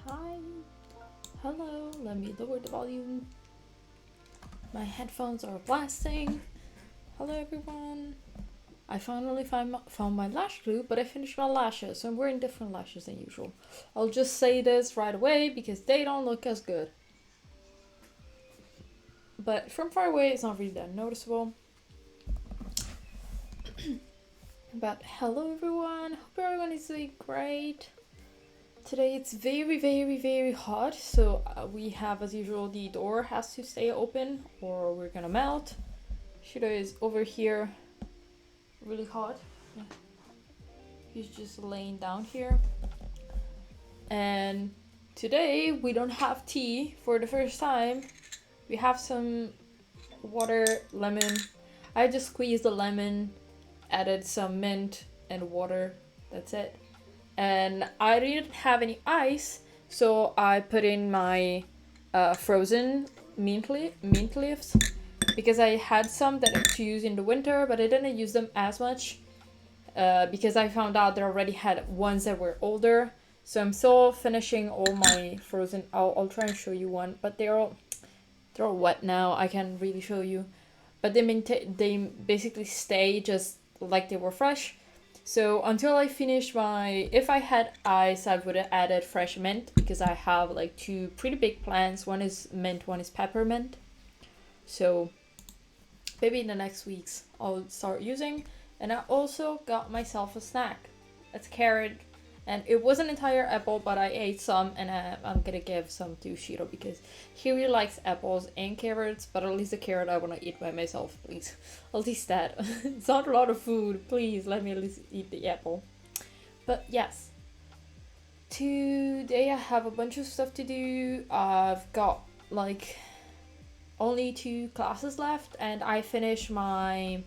Hi, hello, let me lower the volume. My headphones are blasting. Hello everyone. I finally found my lash glue, but I finished my lashes, so I'm wearing different lashes than usual. I'll just say this right away because they don't look as good. But from far away, it's not really that noticeable. But hello everyone, hope everyone is doing great. Today it's very hot, so we have, as usual, the door has to stay open or we're gonna melt. Shiro is over here, really hot. He's just laying down here. And today we don't have tea for the first time. We have some water, lemon. I just squeezed the lemon, added some mint and water, that's it. And I didn't have any ice, so I put in my frozen mint leaves because I had some that I to use in the winter, but I didn't use them as much because I found out that I already had ones that were older. So I'm still finishing all my frozen. I'll try and show you one, but they're all wet now. I can't really show you, but they basically stay just like they were fresh. So until I finish if I had ice, I would have added fresh mint because I have like two pretty big plants. One is mint, one is peppermint. So maybe in the next weeks I'll start using. And I also got myself a snack. It's carrot, and it was an entire apple, but I ate some, and I'm gonna give some to Shiro because he really likes apples and carrots, but at least the carrot I want to eat by myself, please. At least that. It's not a lot of food, please let me at least eat the apple. But yes, today I have a bunch of stuff to do. I've got like only 2 classes left, and I finished my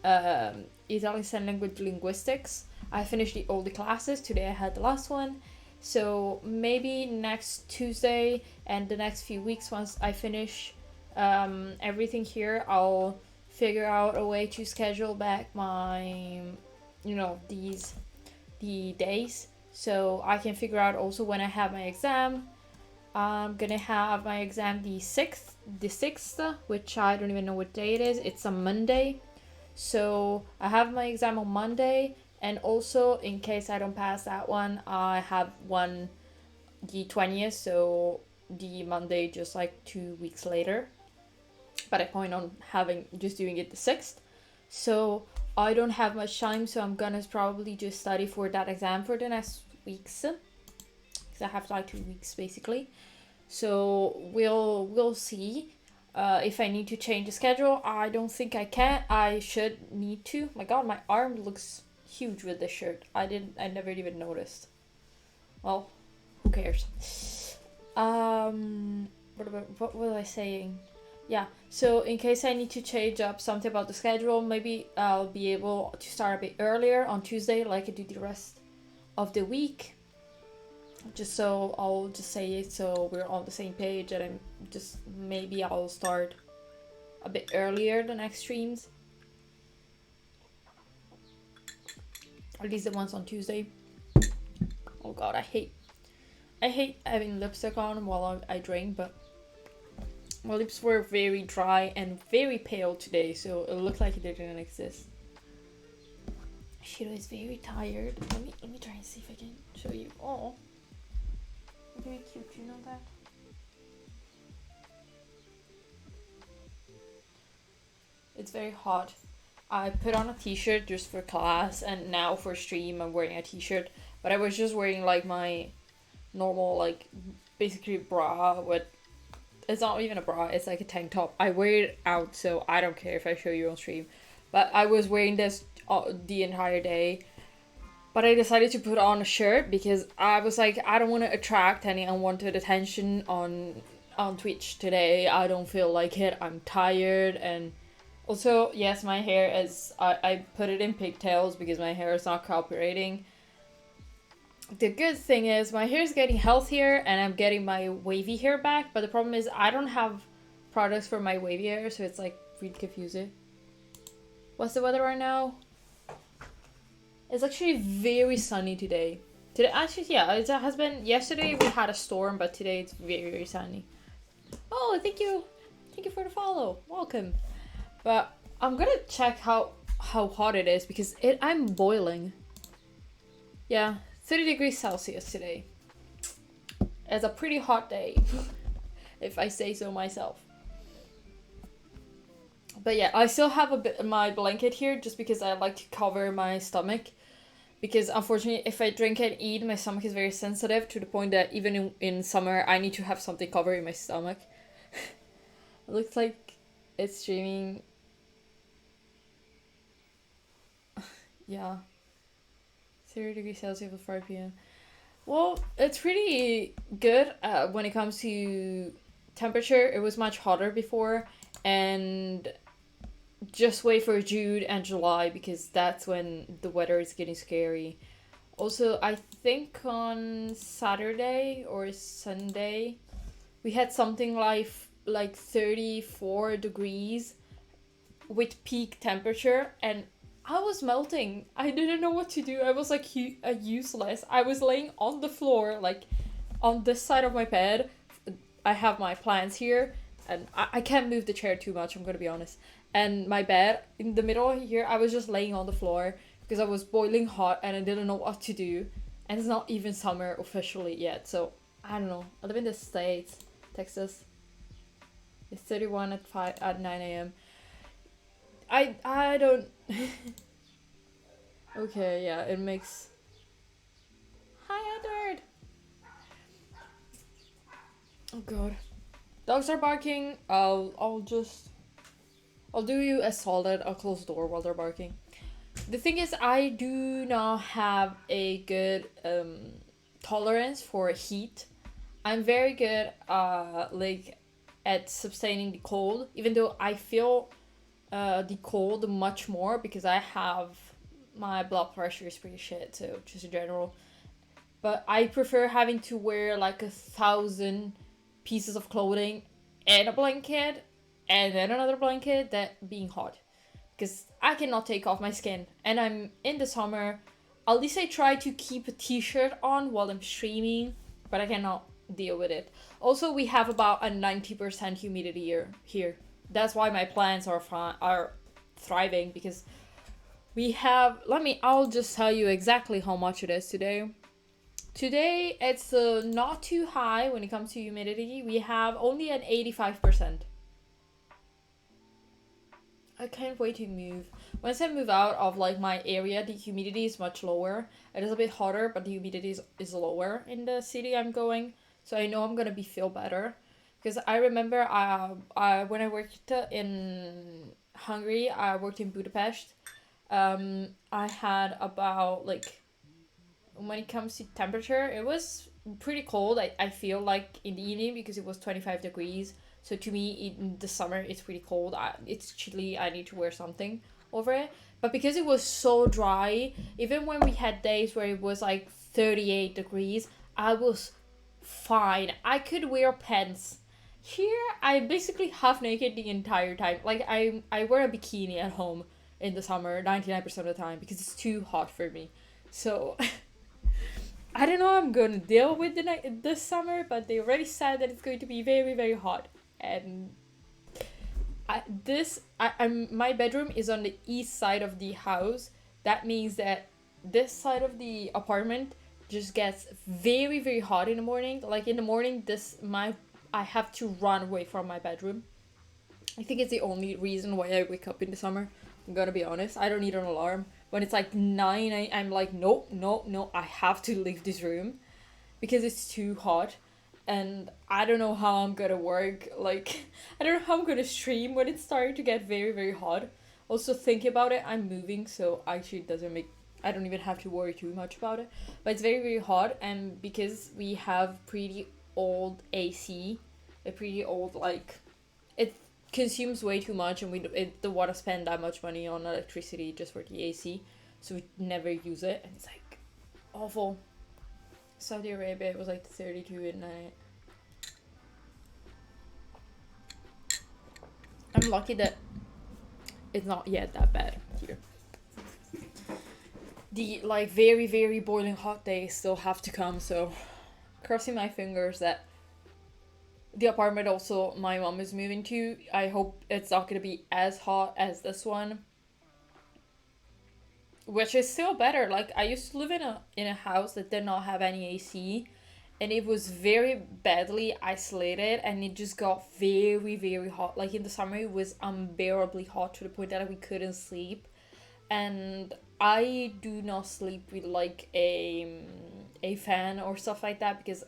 Italian Sign Language Linguistics. I finished all the classes. Today I had the last one. So maybe next Tuesday and the next few weeks, once I finish everything here, I'll figure out a way to schedule back my, the days. So I can figure out also when I have my exam. I'm gonna have my exam the 6th, which I don't even know what day it is. It's a Monday. So I have my exam on Monday, and also in case I don't pass that one, I have one the 20th, so the Monday just like 2 weeks later. But I plan on just doing it the 6th. So I don't have much time, so I'm gonna probably just study for that exam for the next weeks. Because I have like 2 weeks basically. So we'll see. If I need to change the schedule, I don't think I can. I should need to. My god, my arm looks huge with this shirt. I never even noticed. Well, who cares? What was I saying? Yeah, so in case I need to change up something about the schedule, maybe I'll be able to start a bit earlier on Tuesday, like I do the rest of the week. Just so I'll just say it so we're on the same page, and maybe I'll start a bit earlier the next streams. At least the ones on Tuesday. Oh god, I hate having lipstick on while I drink, but my lips were very dry and very pale today, so it looked like it didn't exist. Shiro is very tired. Let me try and see if I can show you. Oh. Very cute, you know that? It's very hot. I put on a t-shirt just for class, and now for stream I'm wearing a t-shirt, but I was just wearing like my normal, like basically bra with, it's not even a bra, it's like a tank top. I wear it out, so I don't care if I show you on stream, but I was wearing this the entire day. But I decided to put on a shirt because I was like, I don't want to attract any unwanted attention on Twitch today. I don't feel like it. I'm tired. And also, yes, my hair is... I put it in pigtails because my hair is not cooperating. The good thing is my hair is getting healthier and I'm getting my wavy hair back. But the problem is I don't have products for my wavy hair. So it's like really confusing. What's the weather right now? It's actually very sunny today. Today, actually, yeah, it has been. Yesterday we had a storm, but today it's very, very sunny. Oh, thank you for the follow. Welcome. But I'm gonna check how hot it is because I'm boiling. Yeah, 30 degrees Celsius today. It's a pretty hot day, if I say so myself. But yeah, I still have a bit my blanket here just because I like to cover my stomach. Because unfortunately, if I drink and eat, my stomach is very sensitive to the point that even in summer, I need to have something covering my stomach. It looks like it's streaming. Yeah. 0 degrees Celsius at 5 p.m. Well, it's pretty good when it comes to temperature. It was much hotter before. And just wait for June and July because that's when the weather is getting scary. Also, I think on Saturday or Sunday we had something like 34 degrees with peak temperature, and I was melting. I didn't know what to do. I was like useless. I was laying on the floor, like on this side of my bed. I have my plants here, and I can't move the chair too much, I'm gonna be honest. And my bed, in the middle here, I was just laying on the floor because I was boiling hot and I didn't know what to do. And it's not even summer officially yet, so I don't know. I live in the States, Texas. It's 31 at 9 a.m. I don't. Okay, yeah, it makes. Hi, Edward. Oh god, dogs are barking. I'll do you a solid. I'll close the door while they're barking. The thing is, I do not have a good tolerance for heat. I'm very good like at sustaining the cold, even though I feel the cold much more because I have my blood pressure is pretty shit, so just in general. But I prefer having to wear like 1,000 pieces of clothing and a blanket and then another blanket that being hot because I cannot take off my skin. And I'm in the summer. At least I try to keep a t-shirt on while I'm streaming, but I cannot deal with it. Also, we have about a 90% humidity here. That's why my plants are thriving because we have. I'll just tell you exactly how much it is today. Today it's not too high when it comes to humidity. We have only an 85%. I can't wait to move. Once I move out of like my area, the humidity is much lower. It is a bit hotter, but the humidity is lower in the city I'm going. So I know I'm gonna feel better. Because I remember when I worked in Hungary, I worked in Budapest. I had about like when it comes to temperature, it was pretty cold. I feel like in the evening because it was 25 degrees. So to me, in the summer, it's pretty cold. It's chilly. I need to wear something over it. But because it was so dry, even when we had days where it was like 38 degrees, I was fine. I could wear pants. Here, I'm basically half naked the entire time. Like, I wear a bikini at home in the summer 99% of the time because it's too hot for me. So, I don't know how I'm going to deal with this summer, but they already said that it's going to be very, very hot. And my bedroom is on the east side of the house. That means that this side of the apartment just gets very, very hot in the morning. Like in the morning, I have to run away from my bedroom. I think it's the only reason why I wake up in the summer. I'm gonna be honest. I don't need an alarm. When it's like 9, I'm like, no, no, no, I have to leave this room because it's too hot. And I don't know how I'm gonna work. Like, I don't know how I'm gonna stream when it's starting to get very, very hot. Also, think about it, I'm moving, so actually it doesn't make. I don't even have to worry too much about it. But it's very, very hot, and because we have pretty old AC, a pretty old, like, it consumes way too much, and we don't want to spend that much money on electricity just for the AC, so we never use it, and it's like awful. Saudi Arabia, it was like 32 at night. I'm lucky that it's not yet that bad here. The like very, very boiling hot days still have to come, so crossing my fingers that the apartment also my mom is moving to, I hope it's not gonna be as hot as this one. Which is still better. Like I used to live in a house that did not have any AC, and it was very badly isolated, and it just got very, very hot. Like in the summer it was unbearably hot to the point that we couldn't sleep. And I do not sleep with like a fan or stuff like that because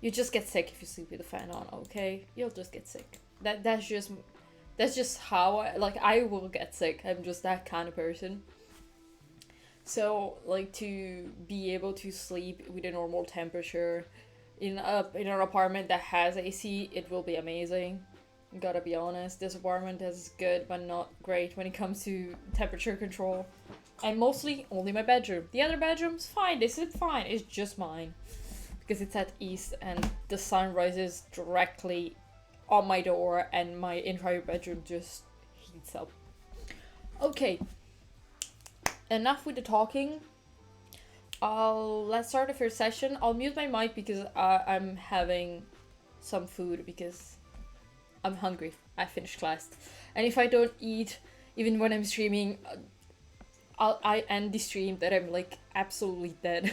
you just get sick if you sleep with a fan on. Okay, you'll just get sick. That's just how I will get sick. I'm just that kind of person. So like to be able to sleep with a normal temperature in an apartment that has AC, it will be amazing. Gotta be honest, this apartment is good but not great when it comes to temperature control. And mostly only my bedroom. The other bedroom's fine, they sleep fine, it's just mine. Because it's at east and the sun rises directly on my door and my entire bedroom just heats up. Okay, enough with the talking. Let's start the first session. I'll mute my mic because I'm having some food because I'm hungry. I finished class. And if I don't eat, even when I'm streaming, I end the stream that I'm like absolutely dead.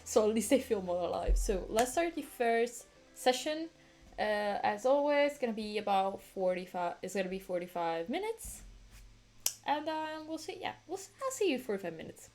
So at least I feel more alive. So let's start the first session. As always, it's gonna be about 45. It's gonna be 45 minutes, and we'll see. Yeah, I'll see you 45 minutes.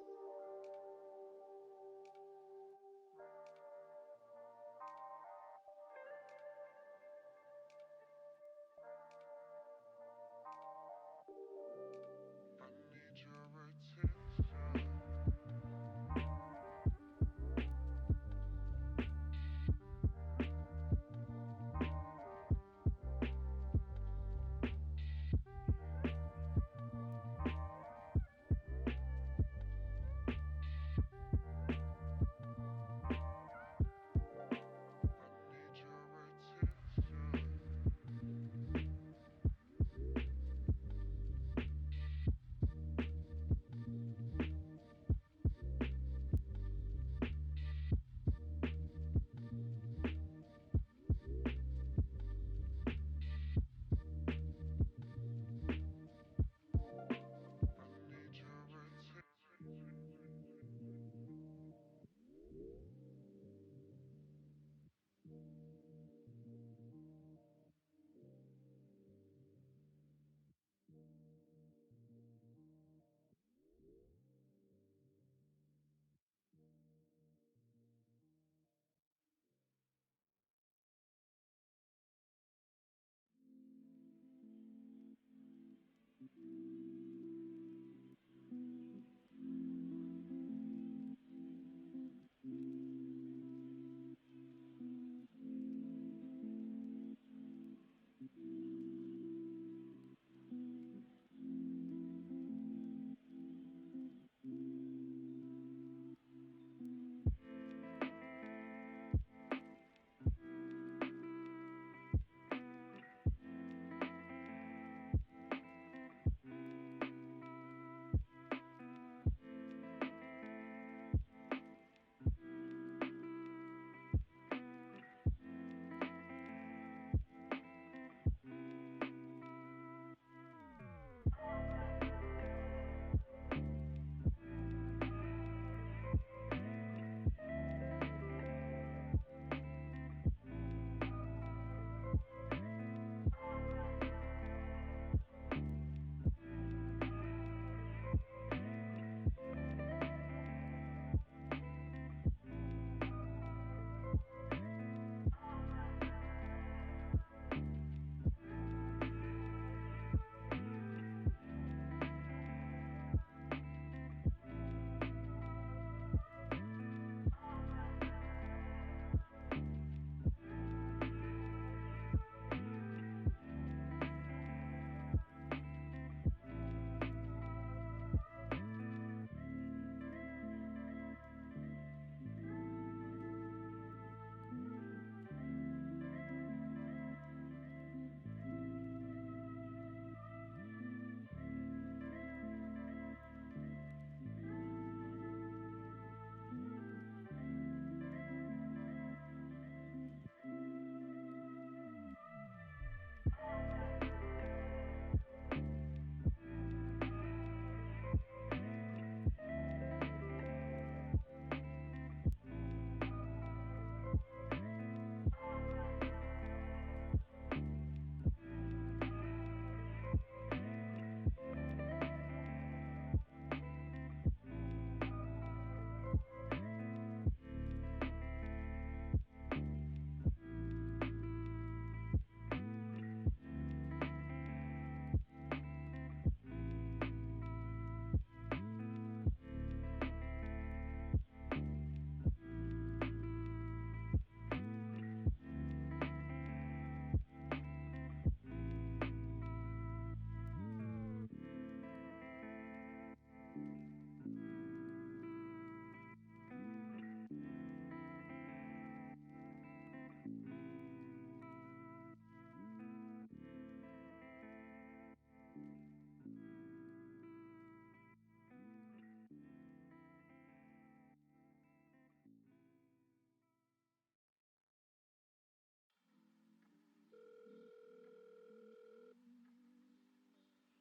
I need your attention. I need your attention. I need your attention.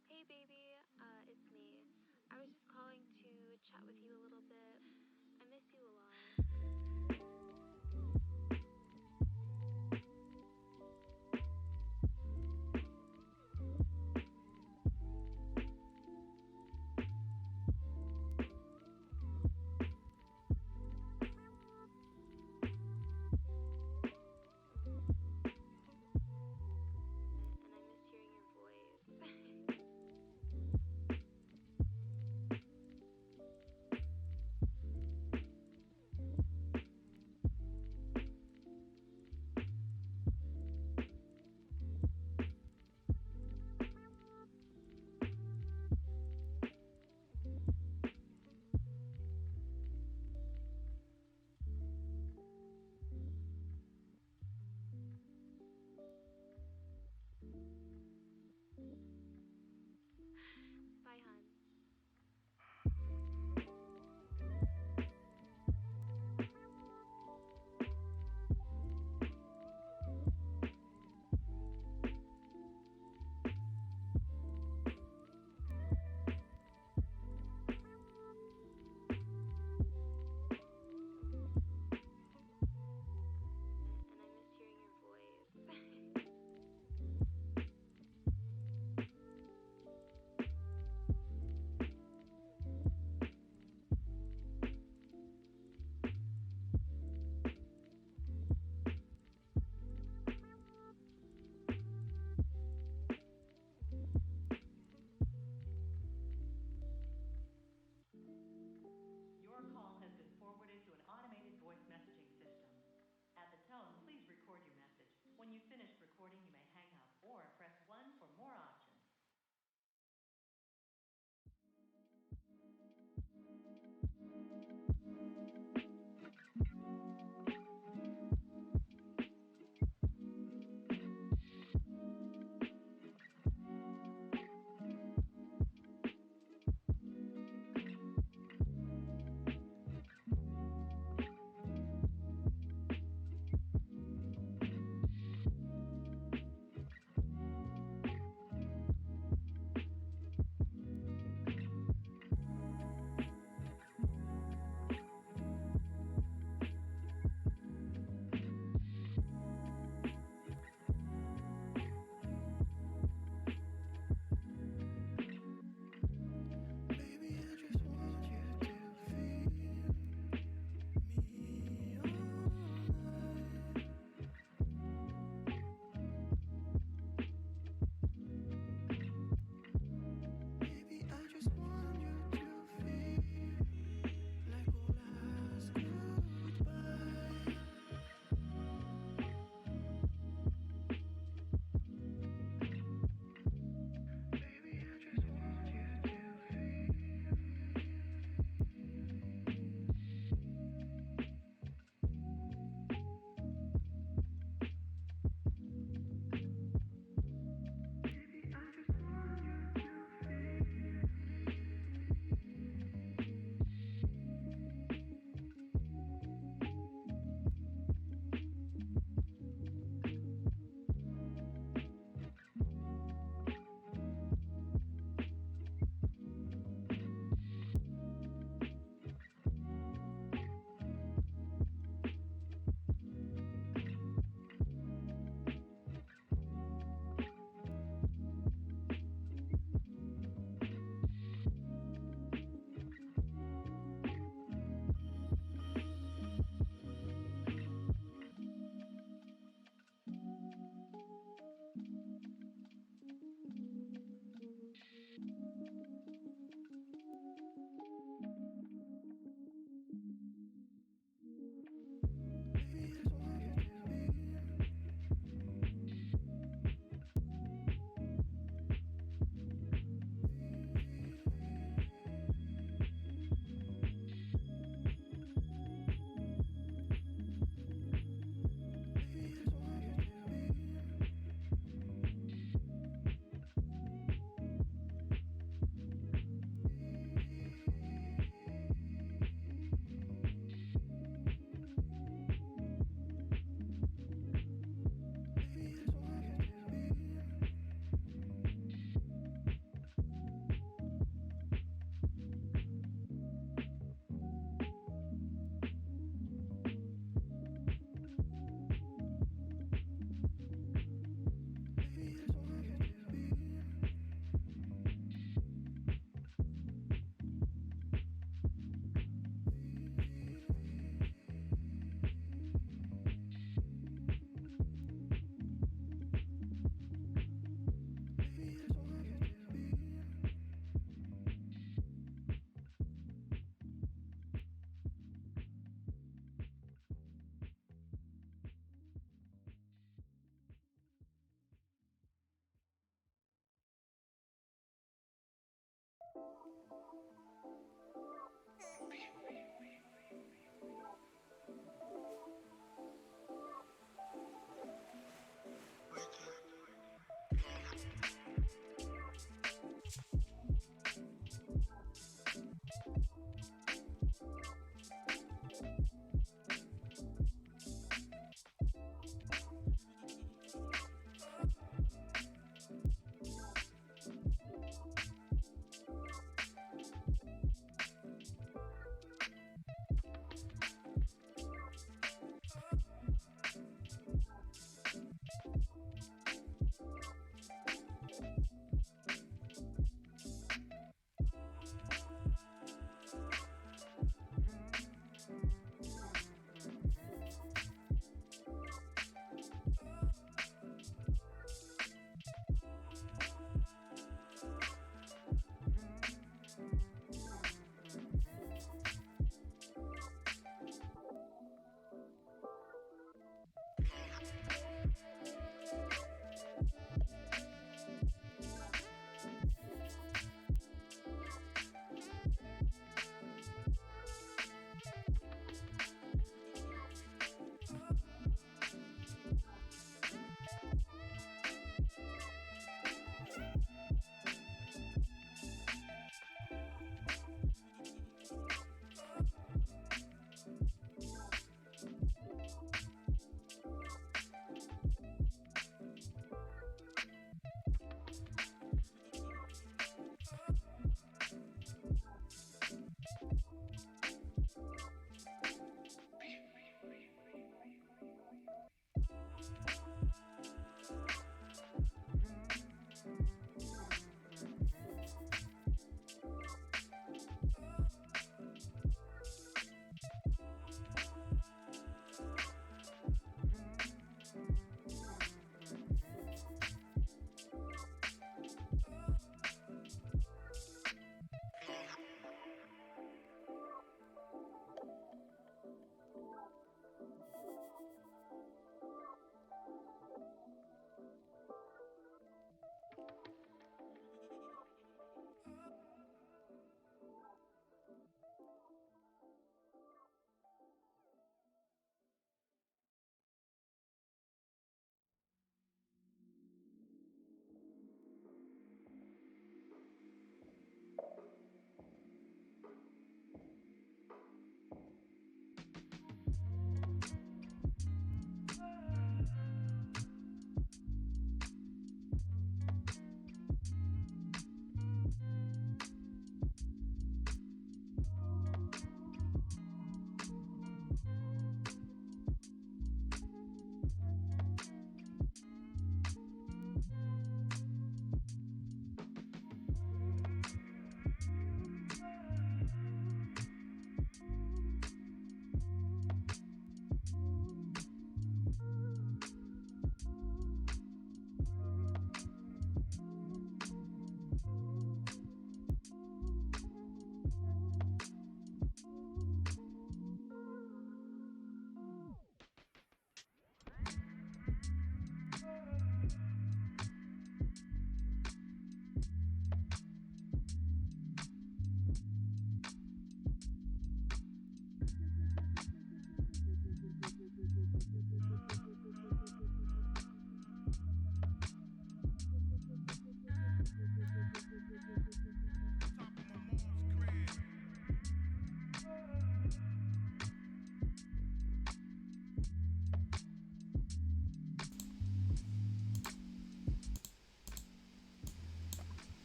Hey baby, it's me. I was just calling to chat with you a little bit. I miss you a lot.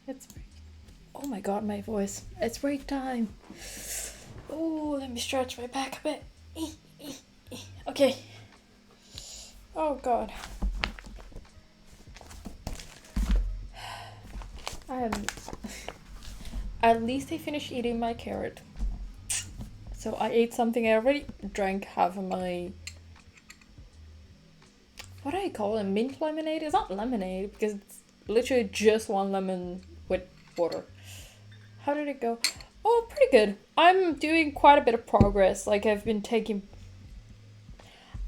It's break. Oh my god, my voice. It's break time. Oh, let me stretch my back a bit. Okay. Oh god. At least I finished eating my carrot. So I ate something. I already drank half of my... What do I call it? Mint lemonade? It's not lemonade because it's literally just one lemon with water. How did it go? Oh, pretty good. I'm doing quite a bit of progress. Like, I've been taking...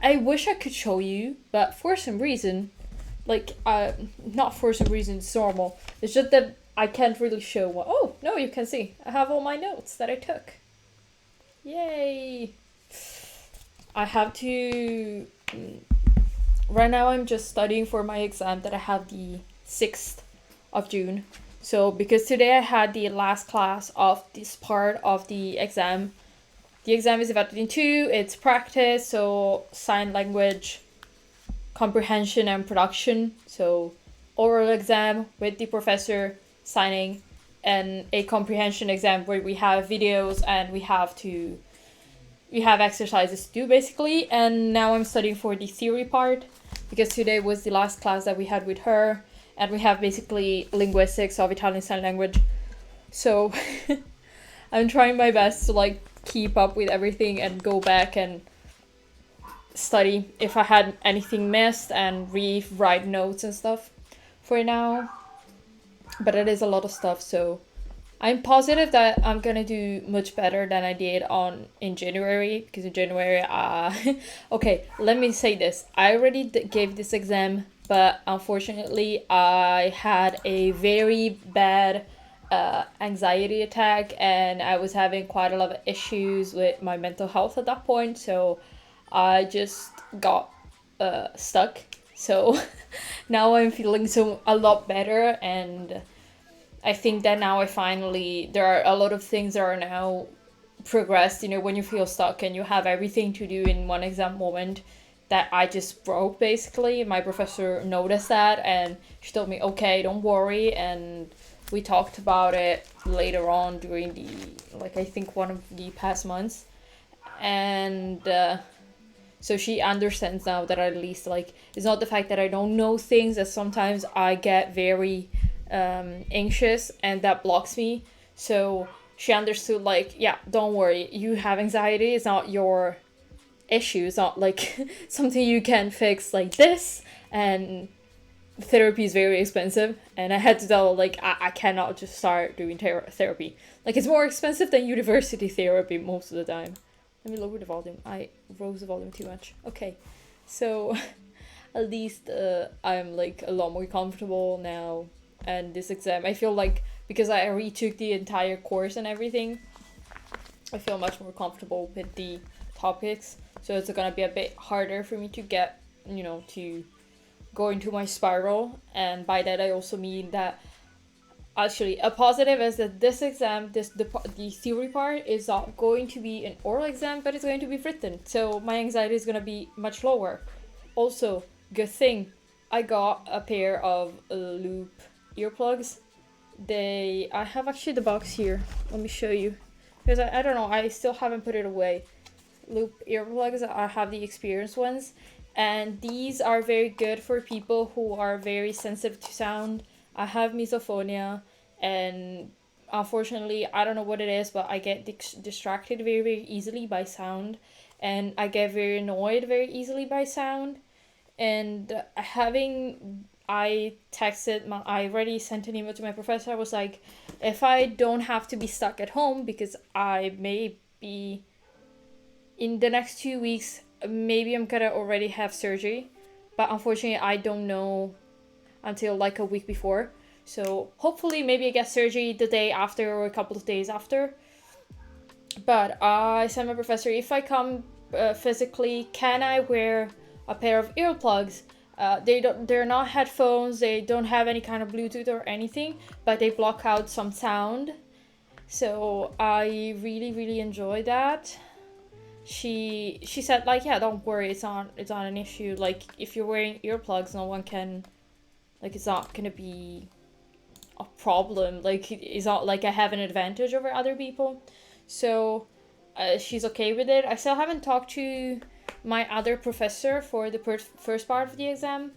I wish I could show you, but for some reason, like, not for some reason, it's normal. It's just that I can't really show what. Oh, no, you can see. I have all my notes that I took. Yay! I have to. Right now, I'm just studying for my exam that I have the 6th of June. So, because today I had the last class of this part of the exam. The exam is divided in two. It's practice, so sign language, comprehension, and production. So, oral exam with the professor signing, and a comprehension exam where we have videos and we have exercises to do basically. And now I'm studying for the theory part because today was the last class that we had with her, and we have basically linguistics of Italian sign language. So I'm trying my best to like keep up with everything and go back and study if I had anything missed and rewrite notes and stuff for now. But it is a lot of stuff, so I'm positive that I'm gonna do much better than I did in January, because in January, okay, let me say this. I already gave this exam, but unfortunately I had a very bad anxiety attack, and I was having quite a lot of issues with my mental health at that point, so I just got stuck. So now I'm feeling a lot better, and I think that now there are a lot of things that are now progressed, when you feel stuck and you have everything to do in one exam moment, that I just broke basically. My professor noticed that and she told me, okay, don't worry, and we talked about it later on during I think one of the past months, and so she understands now that at least it's not the fact that I don't know things, that sometimes I get very anxious and that blocks me. So she understood, yeah, don't worry, you have anxiety, it's not your issue, it's not something you can fix like this, and therapy is very expensive. And I had to tell I cannot just start doing therapy, it's more expensive than university therapy most of the time. Let me lower the volume. I rose the volume too much. Okay, so at least I'm a lot more comfortable now. And this exam, I feel because I retook the entire course and everything, I feel much more comfortable with the topics. So it's gonna be a bit harder for me to get, to go into my spiral. And by that I also mean that actually a positive is that this exam, the theory part is not going to be an oral exam, but it's going to be written. So my anxiety is gonna be much lower. Also, good thing, I got a pair of loop earplugs. I have actually the box here. Let me show you. Because I don't know, I still haven't put it away. Loop earplugs, I have the experienced ones. And these are very good for people who are very sensitive to sound. I have misophonia, and unfortunately, I don't know what it is, but I get distracted very, very easily by sound. And I get very annoyed very easily by sound. And I already sent an email to my professor. I was like, if I don't have to be stuck at home, because I may be in the next 2 weeks, maybe I'm gonna already have surgery, but unfortunately I don't know until a week before. So hopefully maybe I get surgery the day after or a couple of days after. But I sent my professor, if I come physically, can I wear a pair of earplugs? They're not headphones, they don't have any kind of Bluetooth or anything, but they block out some sound. So I really, really enjoy that. She said yeah, don't worry, it's not an issue. If you're wearing earplugs, no one can, it's not gonna be a problem. It's not I have an advantage over other people. So she's okay with it. I still haven't talked to my other professor for the first part of the exam,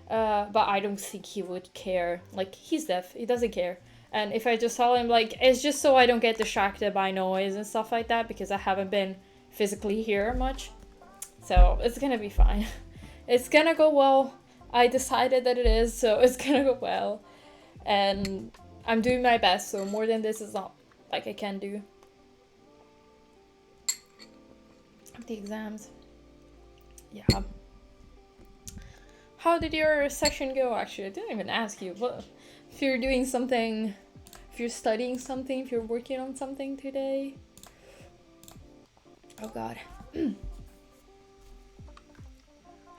but I don't think he would care. He's deaf, he doesn't care. And if I just tell him it's just so I don't get distracted by noise and stuff like that, because I haven't been physically here much, so it's gonna be fine. It's gonna go well. I decided that it is, so it's gonna go well, and I'm doing my best. So more than this is not I can do. The exams, yeah. How did your session go? Actually, I didn't even ask you, if you're doing something, if you're studying something, if you're working on something today. Oh god.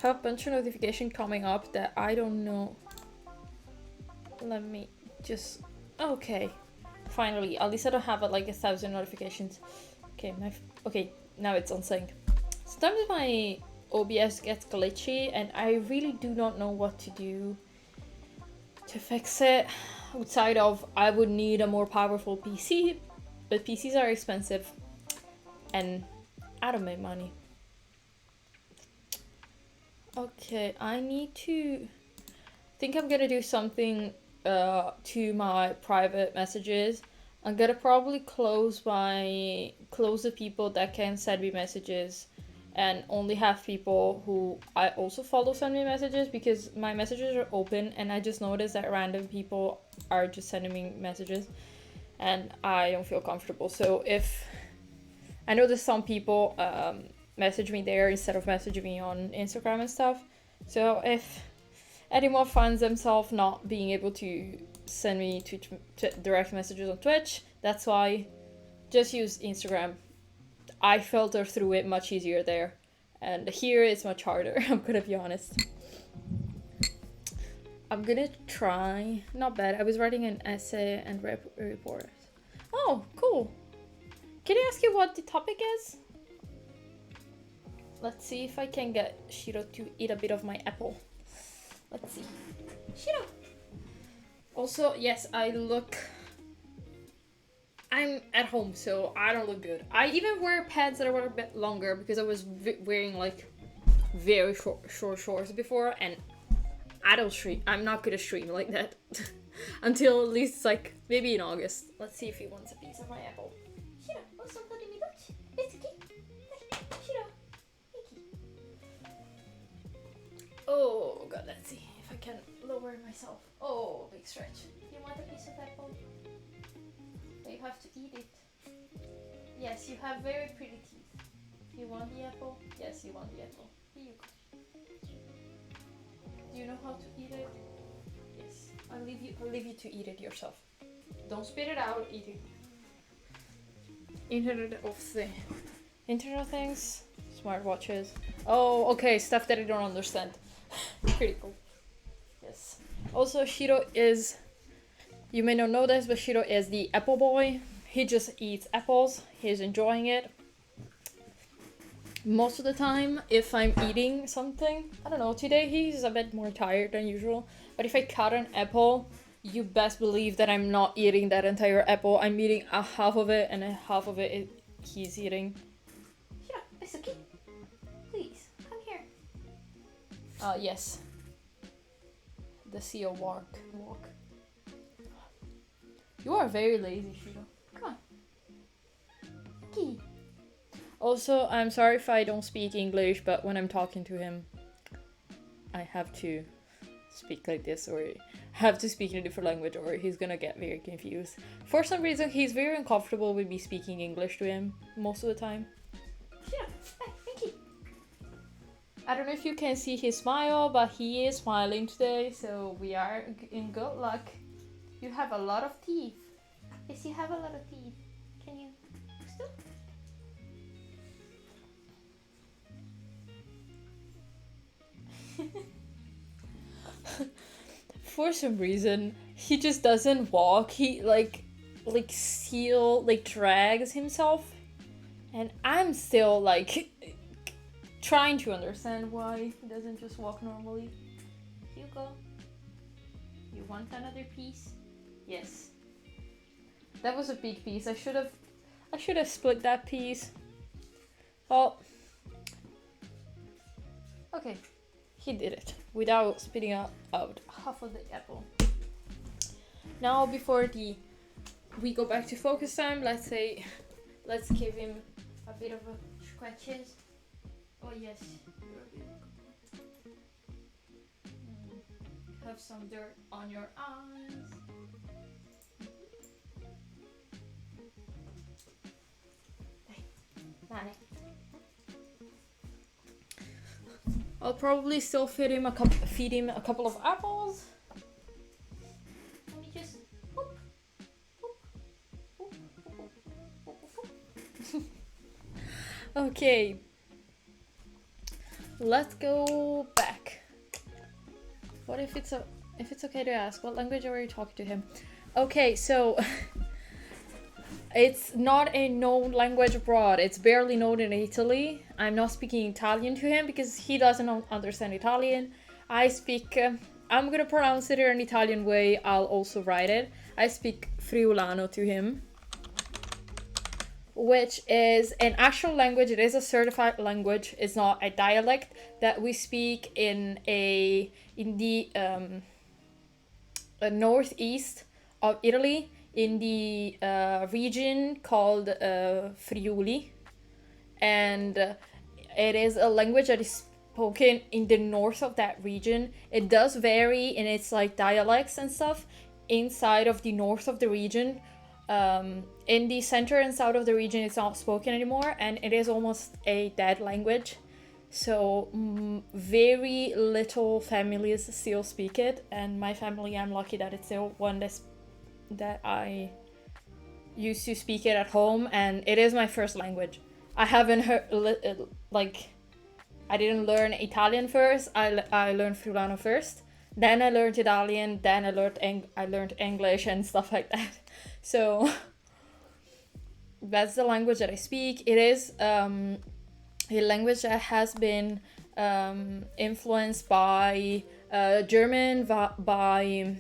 Have a bunch of notifications coming up that I don't know. Let me just... Okay. Finally. At least I don't have like 1,000 notifications. Okay, okay, now it's on sync. Sometimes my OBS gets glitchy and I really do not know what to do to fix it. Outside of I would need a more powerful PC, but PCs are expensive and I don't make money. Okay, I need to... think I'm gonna do something to my private messages. I'm gonna probably close the people that can send me messages and only have people who I also follow send me messages, because my messages are open and I just noticed that random people are just sending me messages and I don't feel comfortable. So if I know that some people message me there instead of messaging me on Instagram and stuff, so if anyone finds themselves not being able to send me direct messages on Twitch, that's why. Just use Instagram. I filter through it much easier there, and here it's much harder. I'm gonna be honest. I'm gonna try. Not bad. I was writing an essay and report. Oh, cool. Can I ask you what the topic is? Let's see if I can get Shiro to eat a bit of my apple. Let's see. Shiro! Also, yes, I'm at home, so I don't look good. I even wear pants that were a bit longer because I was wearing like very short shorts before, and I don't stream. I'm not gonna stream like that until at least like maybe in August. Let's see if he wants a piece of my apple. Shiro, want some bloody me butt? It's okay. Shiro, oh god, let's see if I can lower myself. Oh, big stretch. You want a piece of apple? You have to eat it. Yes, you have very pretty teeth. You want the apple? Yes, you want the apple. Here you go. Do you know how to eat it? Yes. I'll leave you to eat it yourself. Don't spit it out, eat it. Internet of things. Smartwatches. Oh, okay, stuff that I don't understand. Pretty cool. Yes. Also, Shiro is... You may not know this, but Shiro is the apple boy. He just eats apples. He's enjoying it. Most of the time, if I'm eating something, I don't know, today he's a bit more tired than usual, but if I cut an apple, you best believe that I'm not eating that entire apple. I'm eating a half of it, and a half of it he's eating. Shiro, it's okay. Please, come here. Yes. The seal walk. You are very lazy, Shiro. Come on. Key. Also, I'm sorry if I don't speak English, but when I'm talking to him, I have to speak like this, or have to speak in a different language, or he's gonna get very confused. For some reason, he's very uncomfortable with me speaking English to him most of the time. Yeah, thank you. I don't know if you can see his smile, but he is smiling today, so we are in good luck. You have a lot of teeth. Yes, you have a lot of teeth. Can you stop? For some reason, he just doesn't walk. He drags himself, and I'm still like trying to understand why he doesn't just walk normally. Hugo, you want another piece? Yes. That was a big piece. I should have split that piece. Well, okay. He did it without spitting out half of the apple. Now, before we go back to focus time, let's give him a bit of a scratches. Oh yes. Have some dirt on your eyes. I'll probably still feed him a couple of apples. What Okay, let's go back. What if it's okay to ask? What language are you talking to him? Okay, so it's not a known language abroad. It's barely known in Italy. I'm not speaking Italian to him because he doesn't understand Italian. I speak. I'm gonna pronounce it in an Italian way. I'll also write it. I speak Friulano to him, which is an actual language. It is a certified language. It's not a dialect that we speak in the northeast of Italy, in the region called Friuli, and it is a language that is spoken in the north of that region. It does vary in its like dialects and stuff inside of the north of the region. In the center and south of the region, it's not spoken anymore, and it is almost a dead language. So very little families still speak it, and my family, I'm lucky that it's still one that I used to speak it at home, and it is my first language. I haven't heard like I didn't learn Italian first. I learned Friulano first. Then I learned Italian. Then I learned English and stuff like that. So that's the language that I speak. It is a language that has been influenced by German, by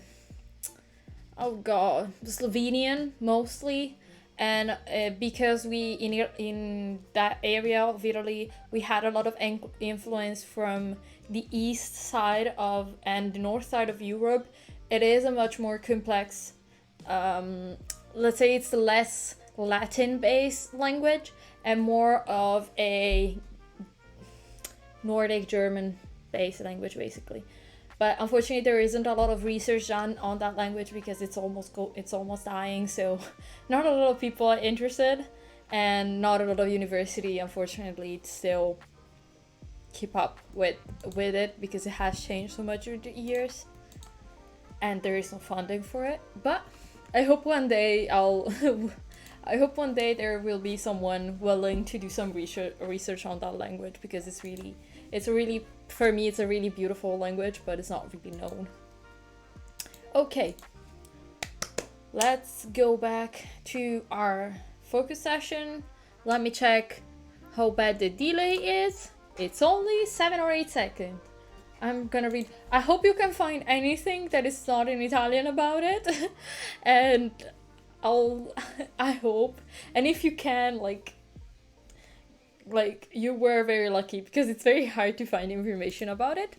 Slovenian mostly, and because we in that area of Italy we had a lot of influence from the east side of and the north side of Europe. It is a much more complex, let's say it's less Latin based language and more of a Nordic German based language basically. But unfortunately, there isn't a lot of research done on that language because it's almost dying. So, not a lot of people are interested, and not a lot of university, unfortunately, still keep up with it because it has changed so much over the years, and there is no funding for it. But I hope one day I hope one day there will be someone willing to do some research on that language because it's really, for me, it's a really beautiful language, but it's not really known. Okay, let's go back to our focus session. Let me check how bad the delay is. It's only 7 or 8 seconds. I'm gonna read. I hope you can find anything that is not in Italian about it. And I hope. And if you can, like you were very lucky because it's very hard to find information about it.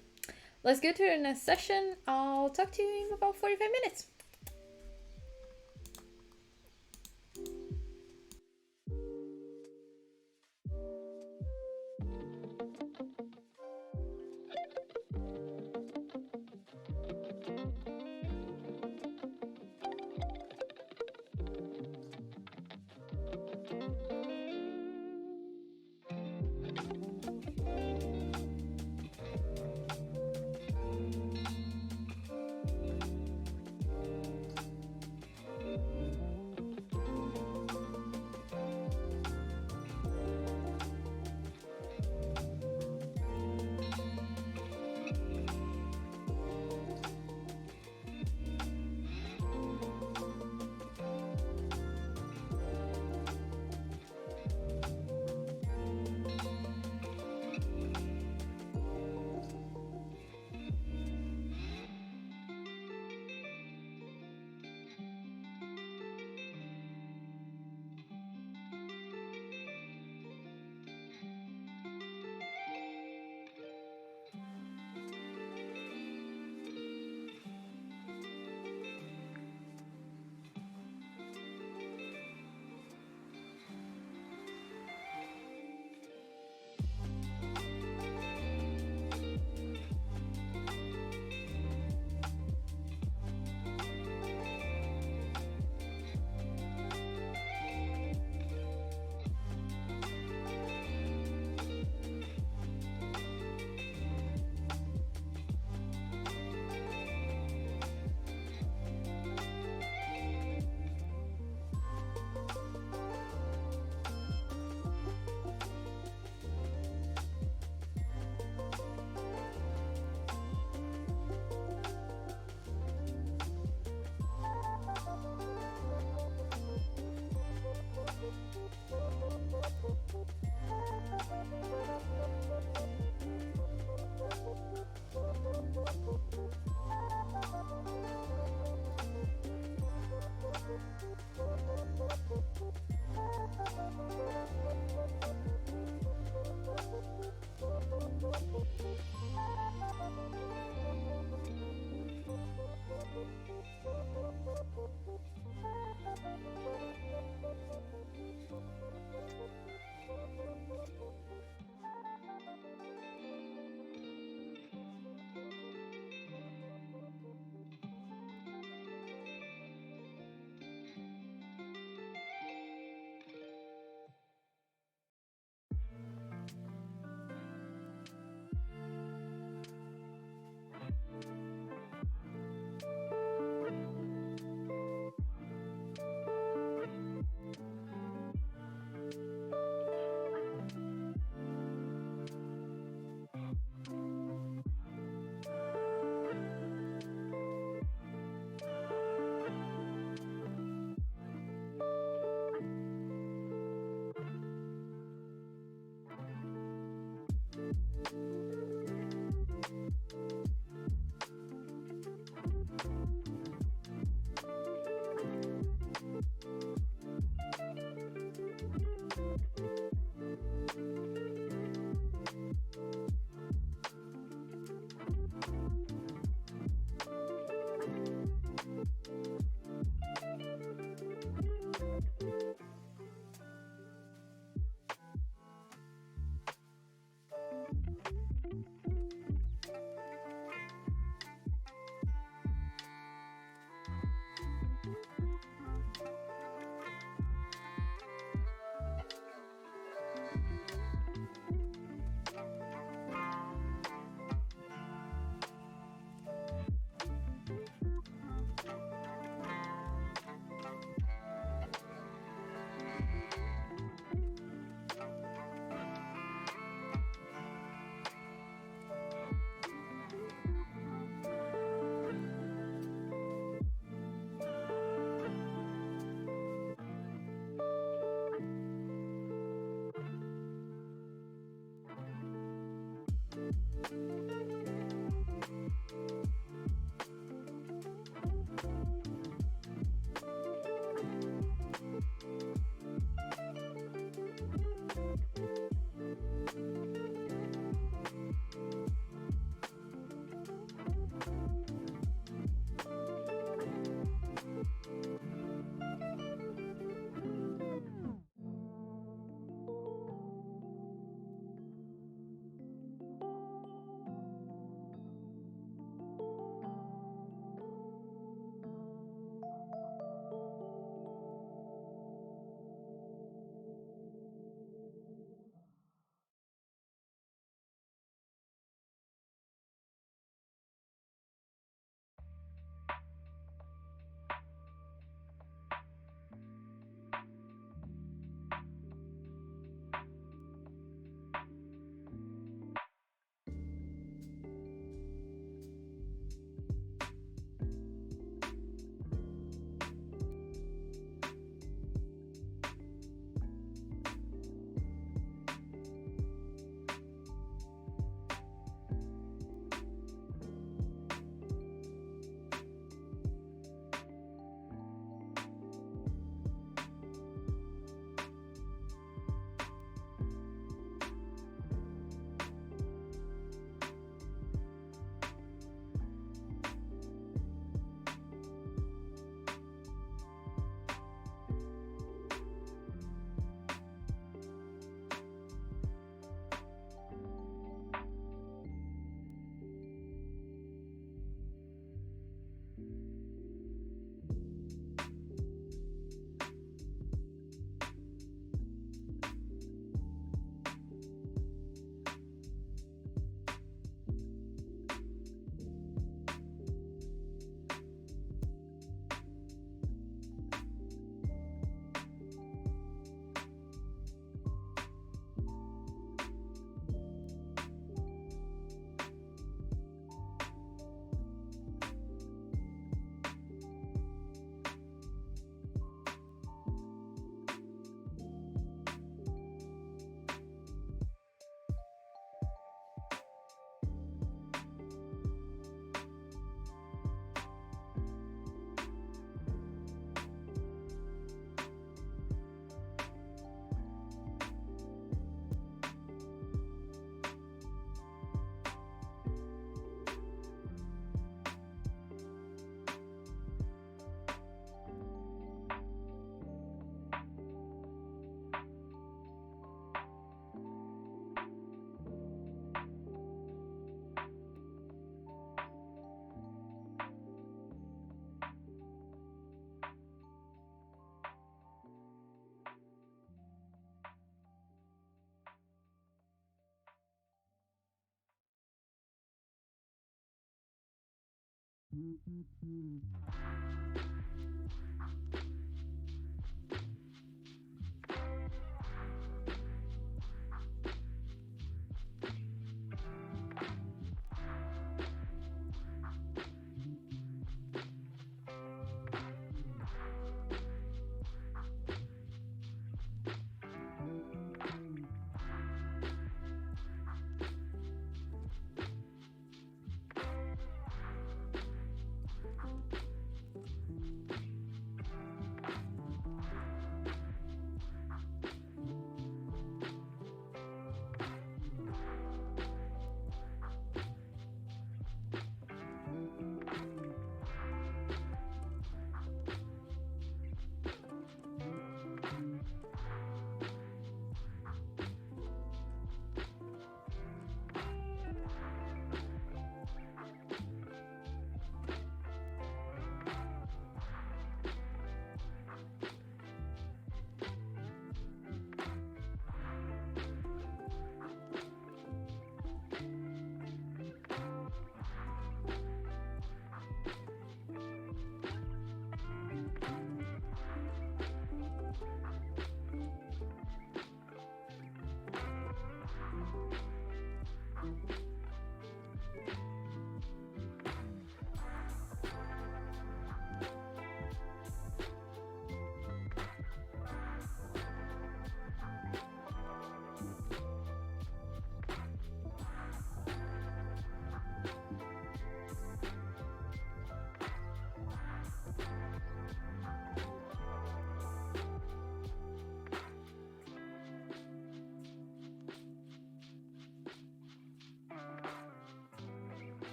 Let's go to the next session. I'll talk to you in about 45 minutes.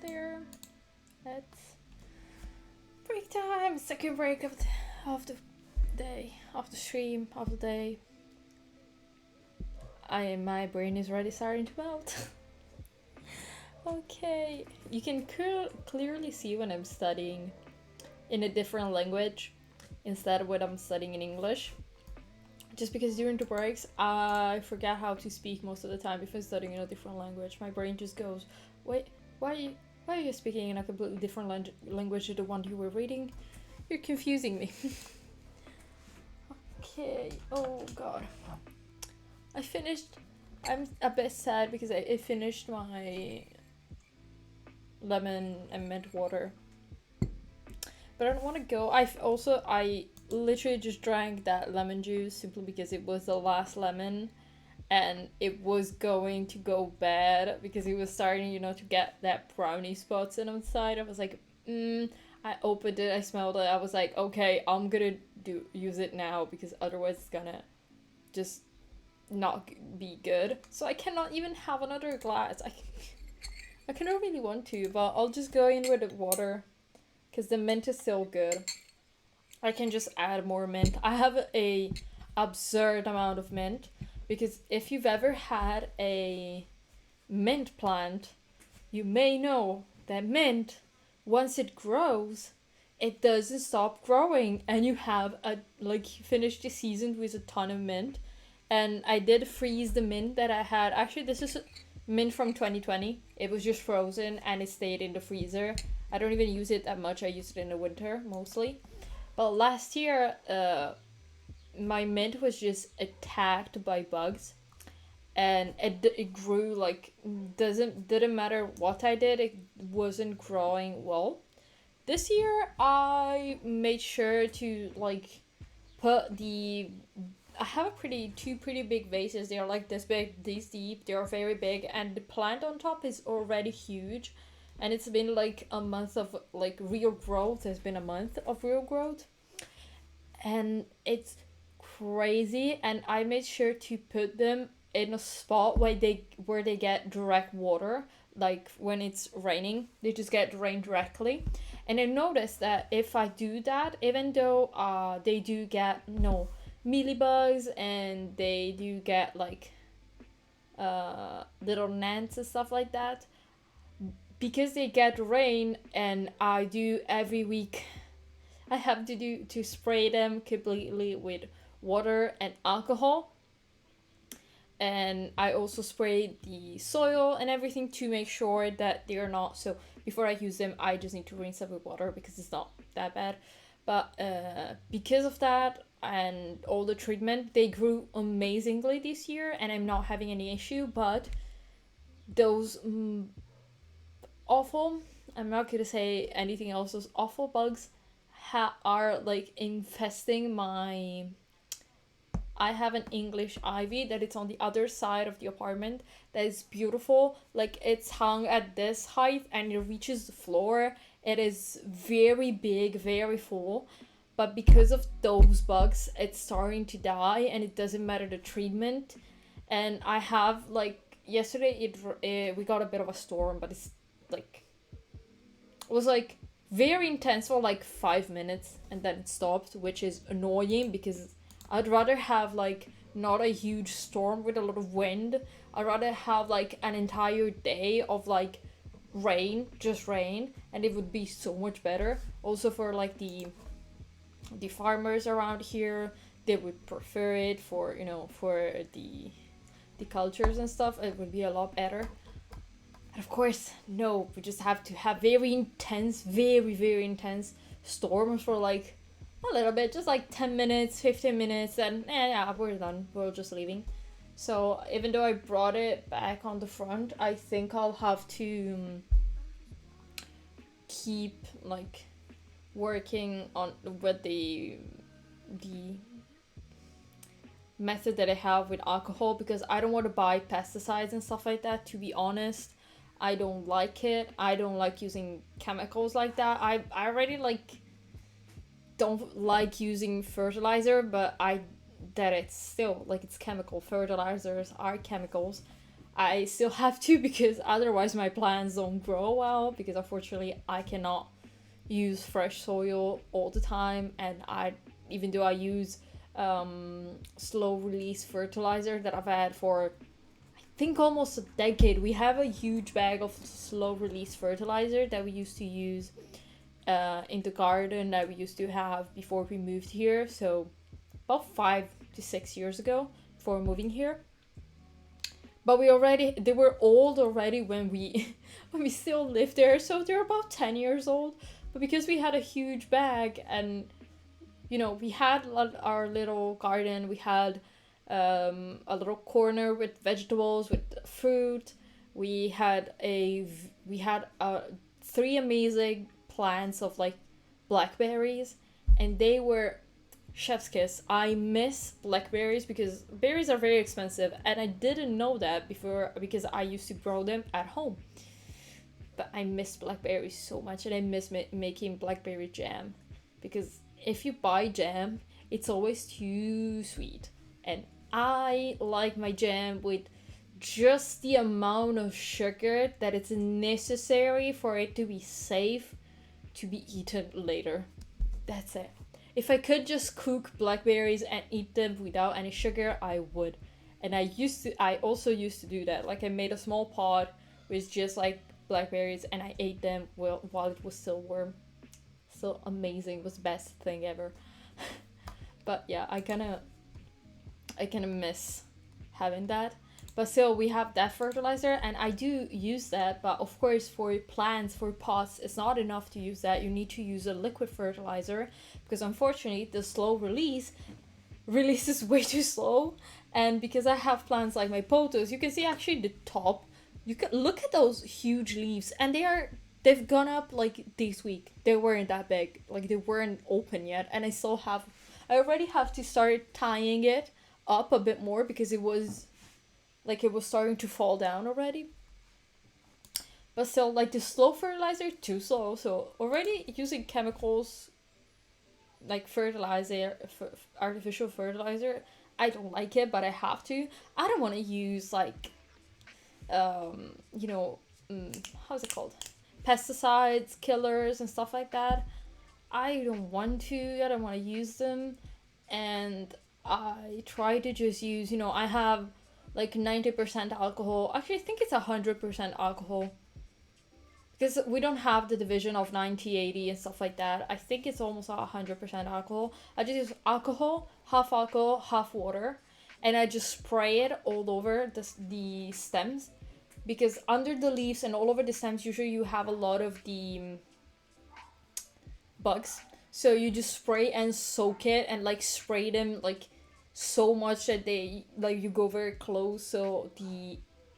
there. Let's break time. Second break of the day, of the stream, of the day. My brain is already starting to melt. Okay, you can clearly see when I'm studying in a different language instead of when I'm studying in English. Just because during the breaks I forget how to speak most of the time if I'm studying in a different language. My brain just goes, wait, why are you speaking in a completely different language to the one you were reading? You're confusing me. Okay, oh god. I'm a bit sad because I finished my lemon and mint water. But I don't want to go. I literally just drank that lemon juice simply because it was the last lemon and it was going to go bad because it was starting, to get that brownie spots inside. I was like, I opened it, I smelled it, I was like, okay, I'm gonna use it now because otherwise it's gonna just not be good. So I cannot even have another glass. I cannot really want to, but I'll just go in with the water because the mint is still good. I can just add more mint. I have a absurd amount of mint because if you've ever had a mint plant, you may know that mint, once it grows, it doesn't stop growing and you have finish the season with a ton of mint. And I did freeze the mint that I had. Actually, this is mint from 2020. It was just frozen and it stayed in the freezer. I don't even use it that much. I use it in the winter mostly. But last year, my mint was just attacked by bugs. And it grew didn't matter what I did, it wasn't growing well. This year, I made sure to put I have two pretty big vases. They are like this big, this deep. They are very big, and the plant on top is already huge, and it's been a month of real growth. It's been a month of real growth, and it's crazy. And I made sure to put them in a spot where they get direct water. Like when it's raining, they just get rain directly. And I noticed that if I do that, even though they do get mealybugs and they do get little gnats and stuff like that, because they get rain and I do every week, I have to spray them completely with water and alcohol. And I also spray the soil and everything to make sure that they're not, so before I use them I just need to rinse them with water because it's not that bad. But because of that and all the treatment, they grew amazingly this year and I'm not having any issue. But those awful, I'm not gonna say anything else, those awful bugs are infesting my... I have an English ivy that it's on the other side of the apartment that is beautiful. It's hung at this height and it reaches the floor. It is very big, very full. But because of those bugs, it's starting to die and it doesn't matter the treatment. And I have yesterday we got a bit of a storm, but it's it was very intense for 5 minutes and then it stopped, which is annoying because I'd rather have not a huge storm with a lot of wind. I'd rather have an entire day of rain, just rain, and it would be so much better. Also for the farmers around here, they would prefer it for for the cultures and stuff. It would be a lot better. And of course, no, we just have to have very intense, very, very intense storms for a little bit, just 10 minutes, 15 minutes, and yeah, we're done. We're just leaving. So even though I brought it back on the front, I think I'll have to keep working on with the method that I have with alcohol, because I don't want to buy pesticides and stuff like that, to be honest. I don't like it. I don't like using chemicals like that. I already don't like using fertilizer, but it's still it's chemical. Fertilizers are chemicals. I still have to because otherwise my plants don't grow well, because unfortunately I cannot use fresh soil all the time, and I, even though I use slow release fertilizer that I've had for I think almost a decade. We have a huge bag of slow release fertilizer that we used to use in the garden that we used to have before we moved here. So about 5 to 6 years ago, before moving here. But they were old already when we when we still lived there, so they're about 10 years old. But because we had a huge bag, and we had our little garden, we had a little corner with vegetables, with fruit. We had three amazing plants of like blackberries, and they were chef's kiss. I miss blackberries because berries are very expensive, and I didn't know that before because I used to grow them at home. But I miss blackberries so much, and I miss making blackberry jam, because if you buy jam, it's always too sweet, and I like my jam with just the amount of sugar that it's necessary for it to be safe to be eaten later. That's it. If I could just cook blackberries and eat them without any sugar, I would. And I also used to do that. Like, I made a small pot with just like blackberries, and I ate them while it was still warm. So amazing. It was the best thing ever. But yeah, I kind of miss having that. But still, we have that fertilizer, and I do use that. But of course, for plants, for pots, it's not enough to use that. You need to use a liquid fertilizer, because unfortunately, the slow release is way too slow. And because I have plants like my potos, you can see actually the top. You can look at those huge leaves, and they've gone up like this week. They weren't that big, like they weren't open yet, and I already have to start tying it up a bit more because it was starting to fall down already. But still, like, the slow fertilizer, too slow. So already using chemicals like fertilizer, artificial fertilizer, I don't like it, but I have to. I don't want to use like how's it called, pesticides, killers, and stuff like that. I don't want to. I don't want to use them. And I try to just use, I have like 90% alcohol. Actually, I think it's 100% alcohol, because we don't have the division of 90-80 and stuff like that. I think it's almost 100% alcohol. I just use alcohol, half water, and I just spray it all over the stems, because under the leaves and all over the stems, usually you have a lot of the bugs. So you just spray and soak it, and like spray them like so much that they, like, you go very close, so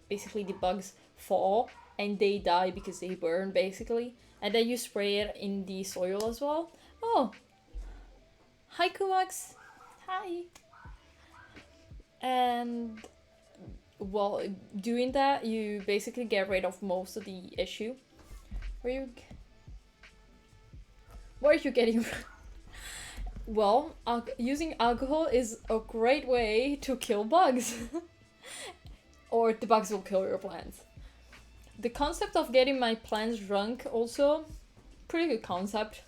basically the bugs fall and they die because they burn, basically. And then you spray it in the soil as well. Oh, hi Kumax. Hi. And while doing that, you basically get rid of most of the issue. What are you getting? Well, using alcohol is a great way to kill bugs. Or the bugs will kill your plants. The concept of getting my plants drunk, also, pretty good concept.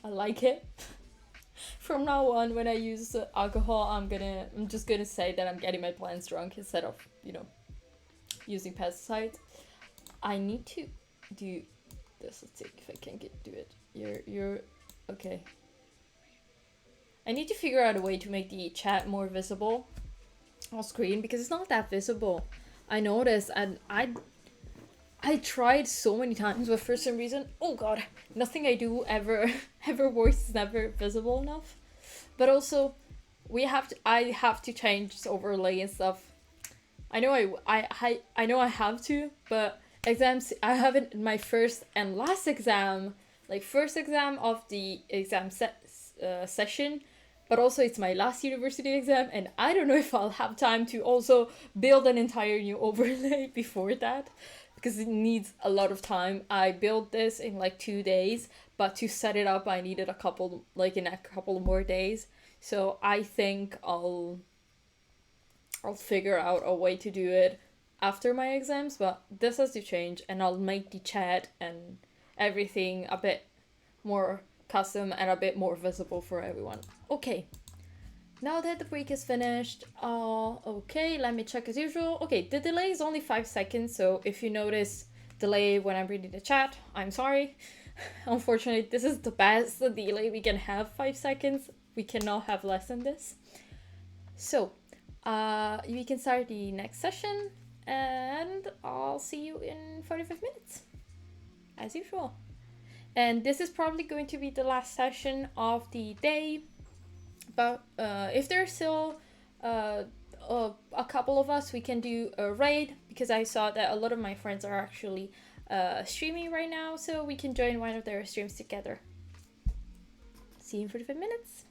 I like it. From now on, when I use alcohol, I'm just gonna say that I'm getting my plants drunk instead of, using pesticides. I need to do this. Let's see if I can do it. You're okay. I need to figure out a way to make the chat more visible on screen, because it's not that visible. I noticed, and I tried so many times, but for some reason, oh god, nothing I do ever works, is never visible enough. But also, I have to change this overlay and stuff. I know I know I have to, but exams, I have it in my first and last exam, like first exam of the exam session, but also it's my last university exam, and I don't know if I'll have time to also build an entire new overlay before that, because it needs a lot of time. I built this in like 2 days, but to set it up I needed a couple more days. So I think I'll figure out a way to do it after my exams, but this has to change, and I'll make the chat and everything a bit more custom and a bit more visible for everyone. Okay, now that the break is finished, okay, let me check as usual. Okay, the delay is only 5 seconds, so if you notice delay when I'm reading the chat, I'm sorry. Unfortunately, this is the best delay we can have, 5 seconds. We cannot have less than this. So, we can start the next session, and I'll see you in 45 minutes, as usual. And this is probably going to be the last session of the day, but if there's still a couple of us, we can do a raid, because I saw that a lot of my friends are actually streaming right now, so we can join one of their streams together. See you in 45 minutes.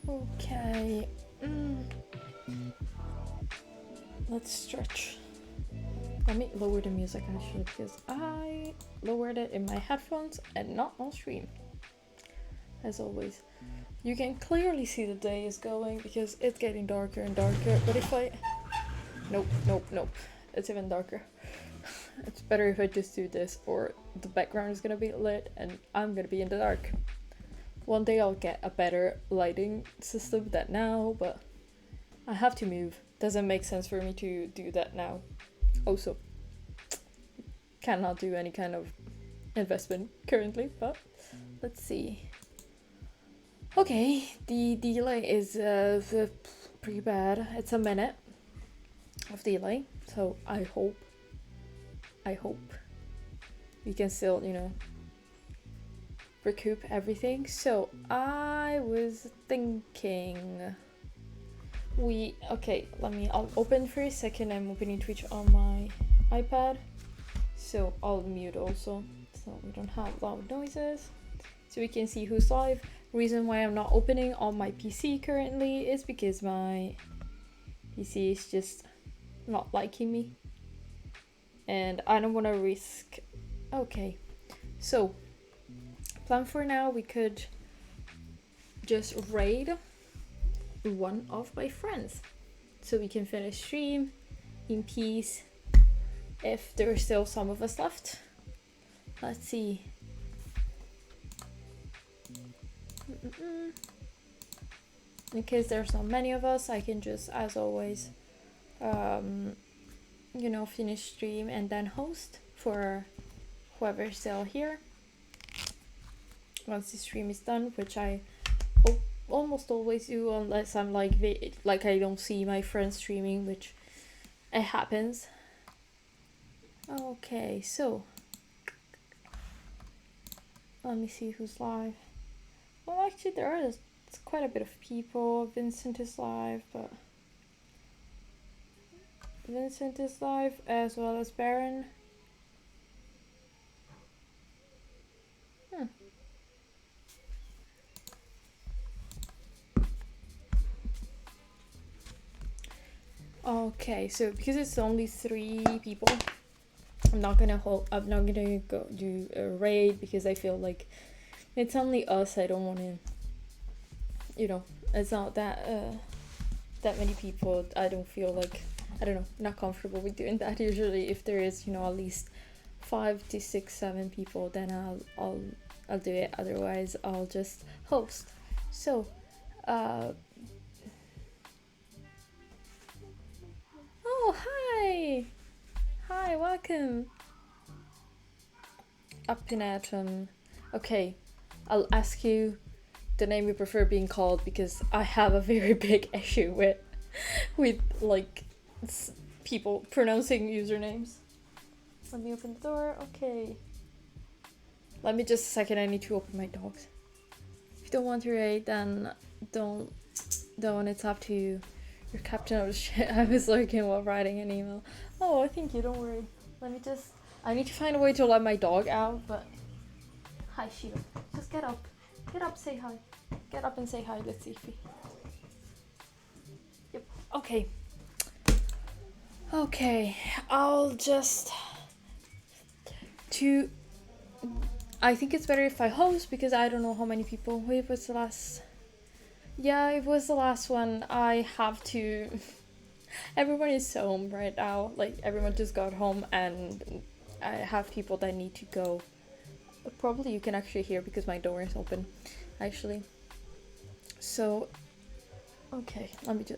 Okay. Let's stretch. Let me lower the music actually because I lowered it in my headphones and not on stream. As always. You can clearly see the day is going because it's getting darker and darker. But if I... Nope. It's even darker. It's better if I just do this or the background is gonna be lit and I'm gonna be in the dark. One day I'll get a better lighting system than now, but I have to move. Doesn't make sense for me to do that now. Also, cannot do any kind of investment currently, but let's see. Okay, the delay is pretty bad. It's a minute of delay, so I hope we can still, recoup everything. So I was thinking I'll open for a second. I'm opening Twitch on my iPad, so I'll mute also so we don't have loud noises, so we can see who's live. Reason why I'm not opening on my PC currently is because my PC is just not liking me and I don't want to risk. Okay, so plan for now, we could just raid one of my friends so we can finish stream in peace if there are still some of us left. Let's see. In case there's not many of us, I can just, as always, you know, finish stream and then host for whoever's still here once the stream is done, which I almost always do, unless I'm like I don't see my friends streaming, which it happens. Okay, so let me see who's live. Well, actually there are quite a bit of people. Vincent is live, but Vincent is live as well as Baron. Okay, so because it's only 3 people, I'm not gonna go do a raid because I feel like it's only us. I don't want to, you know, it's not that many people. I don't feel like, I don't know, not comfortable with doing that. Usually if there is, you know, at least 5 to 6, 7 people, then I'll do it. Otherwise I'll just host. So oh, hi, welcome. Up in Atom. Okay, I'll ask you the name you prefer being called because I have a very big issue with like people pronouncing usernames. Let me open the door. Okay. Let me just a second. I need to open my dogs. If you don't want to raid, then don't. It's up to you. You're captain of the shit. I was lurking while writing an email. Oh, thank you. Don't worry. I need to find a way to let my dog out, but. Hi, Shiro. Just get up. Get up, say hi. Get up and say hi. Let's see if we. Yep. Okay. Okay. I'll just. I think it's better if I host because I don't know how many people. Wait, what's the last? Yeah, it was the last one. I have to. Everyone is home right now. Like, everyone just got home and I have people that need to go. But probably you can actually hear because my door is open, actually. So, okay,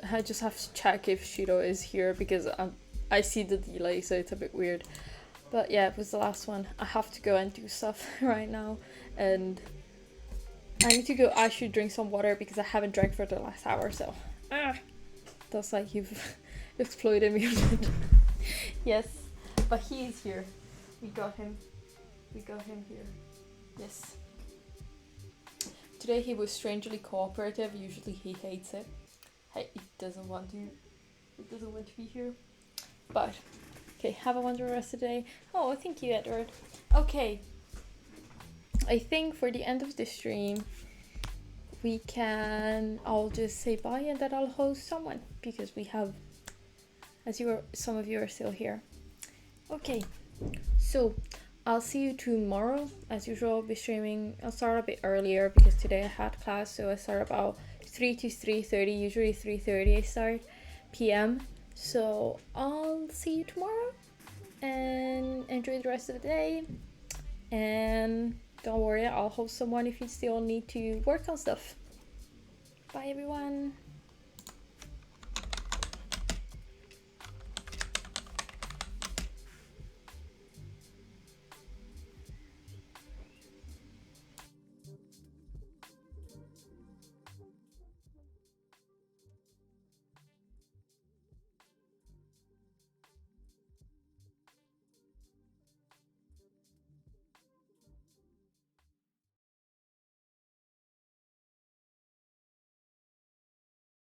I just have to check if Shiro is here because I see the delay, so it's a bit weird. But yeah, it was the last one. I have to go and do stuff right now, and I need to go actually drink some water because I haven't drank for the last hour, so that's like you've exploited me a bit. Yes, but he is here. We got him here. Yes. Today he was strangely cooperative. Usually he hates it. He doesn't want to be here. But okay, have a wonderful rest of the day. Oh, thank you, Edward. Okay. I think for the end of the stream, I'll just say bye and then I'll host someone because we have, some of you are still here. Okay, so I'll see you tomorrow. As usual, I'll be streaming. I'll start a bit earlier because today I had class, so I start about 3 to 3:30. Usually 3:30 I start p.m. So I'll see you tomorrow and enjoy the rest of the day. And don't worry, I'll host someone if you still need to work on stuff. Bye everyone.